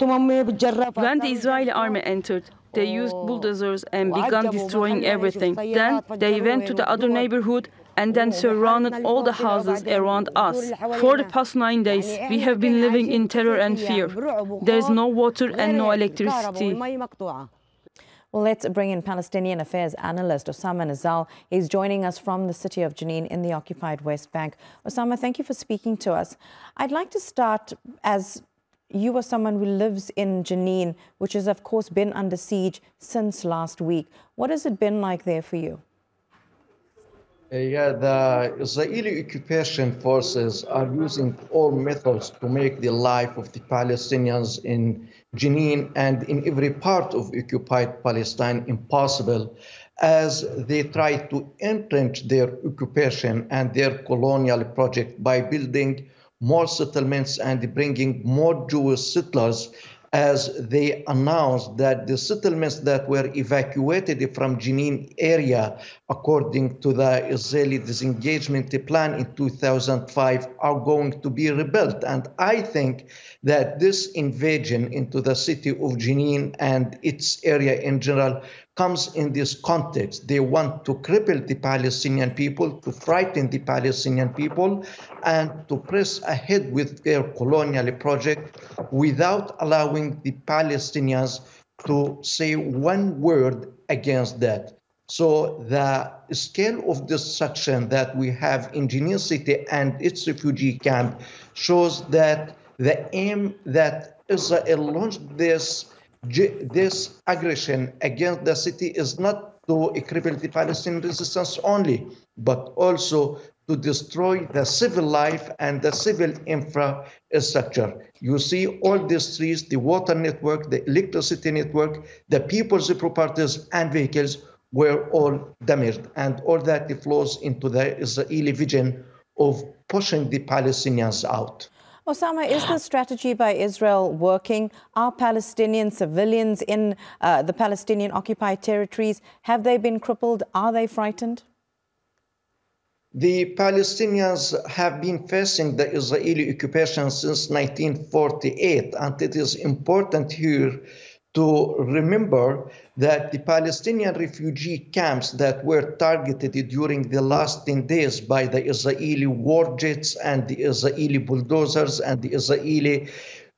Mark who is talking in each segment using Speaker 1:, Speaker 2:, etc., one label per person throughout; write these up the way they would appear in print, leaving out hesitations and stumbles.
Speaker 1: When the Israeli army entered, they used bulldozers and began destroying everything. Then they went to the other neighborhood and then surrounded all the houses around us. For the past 9 days, we have been living in terror and fear. There is no water and no electricity.
Speaker 2: Well, let's bring in Palestinian affairs analyst Osama Nazzal. He's joining us from the city of Jenin in the occupied West Bank. Osama, thank you for speaking to us. I'd like to start, as you are someone who lives in Jenin, which has, of course, been under siege since last week. What has it been like there for you?
Speaker 3: The Israeli occupation forces are using all methods to make the life of the Palestinians in Jenin and in every part of occupied Palestine impossible, as they try to entrench their occupation and their colonial project by building more settlements and bringing more Jewish settlers, as they announced that the settlements that were evacuated from Jenin area, according to the Israeli disengagement plan in 2005, are going to be rebuilt. And I think that this invasion into the city of Jenin and its area in general comes in this context. They want to cripple the Palestinian people, to frighten the Palestinian people, and to press ahead with their colonial project without allowing the Palestinians to say one word against that. So the scale of destruction that we have in Jenin city and its refugee camp shows that the aim that Israel launched this aggression against the city is not to cripple the Palestinian resistance only, but also to destroy the civil life and the civil infrastructure. You see all these trees, the water network, the electricity network, the people's properties and vehicles were all damaged, and all that flows into the Israeli vision of pushing the Palestinians out.
Speaker 2: Osama, is the strategy by Israel working? Are Palestinian civilians in the Palestinian occupied territories, have they been crippled? Are they frightened?
Speaker 3: The Palestinians have been facing the Israeli occupation since 1948, and it is important here to remember that the Palestinian refugee camps that were targeted during the last 10 days by the Israeli war jets and the Israeli bulldozers and the Israeli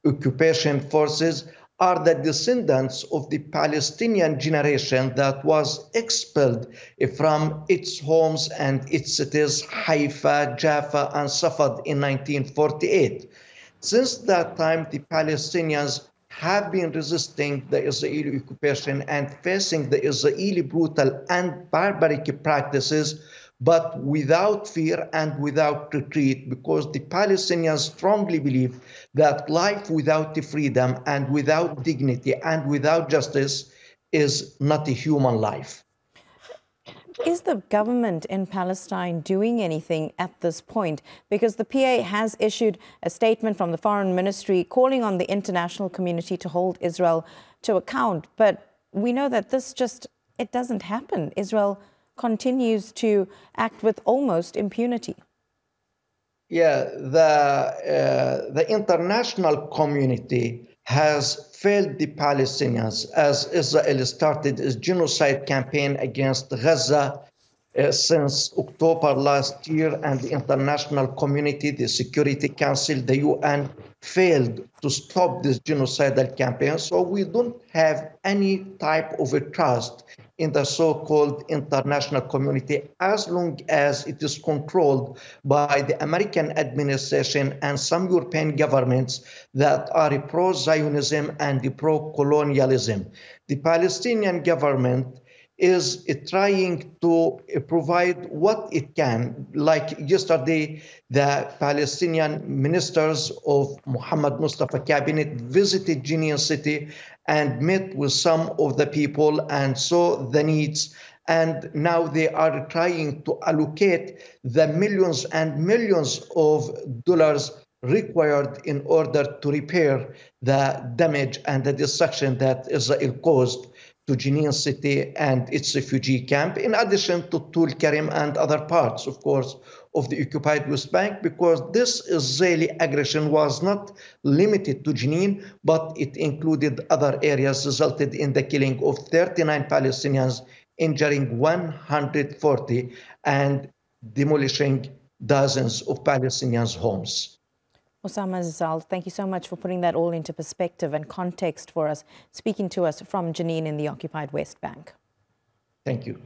Speaker 3: occupation forces are the descendants of the Palestinian generation that was expelled from its homes and its cities, Haifa, Jaffa, and Safed in 1948. Since that time, the Palestinians have been resisting the Israeli occupation and facing the Israeli brutal and barbaric practices, but without fear and without retreat, because the Palestinians strongly believe that life without freedom and without dignity and without justice is not a human life.
Speaker 2: Is the government in Palestine doing anything at this point? Because the PA has issued a statement from the Foreign Ministry calling on the international community to hold Israel to account. But we know that this it doesn't happen. Israel continues to act with almost impunity.
Speaker 3: Yeah, the international community has failed the Palestinians as Israel started its genocide campaign against Gaza since October last year, and the international community, the Security Council, the UN, failed to stop this genocidal campaign. So we don't have any type of a trust in the so-called international community as long as it is controlled by the American administration and some European governments that are pro-Zionism and pro-colonialism. The Palestinian government is trying to provide what it can. Like yesterday, the Palestinian ministers of Mohammed Mustafa cabinet visited Jenin city and met with some of the people and saw the needs. And now they are trying to allocate the millions and millions of dollars required in order to repair the damage and the destruction that Israel caused to Jenin city and its refugee camp, in addition to Tulkarem and other parts, of course, of the occupied West Bank, because this Israeli aggression was not limited to Jenin, but it included other areas, resulted in the killing of 39 Palestinians, injuring 140, and demolishing dozens of Palestinians' homes.
Speaker 2: Osama Nazzal, thank you so much for putting that all into perspective and context for us, speaking to us from Jenin in the occupied West Bank.
Speaker 3: Thank you.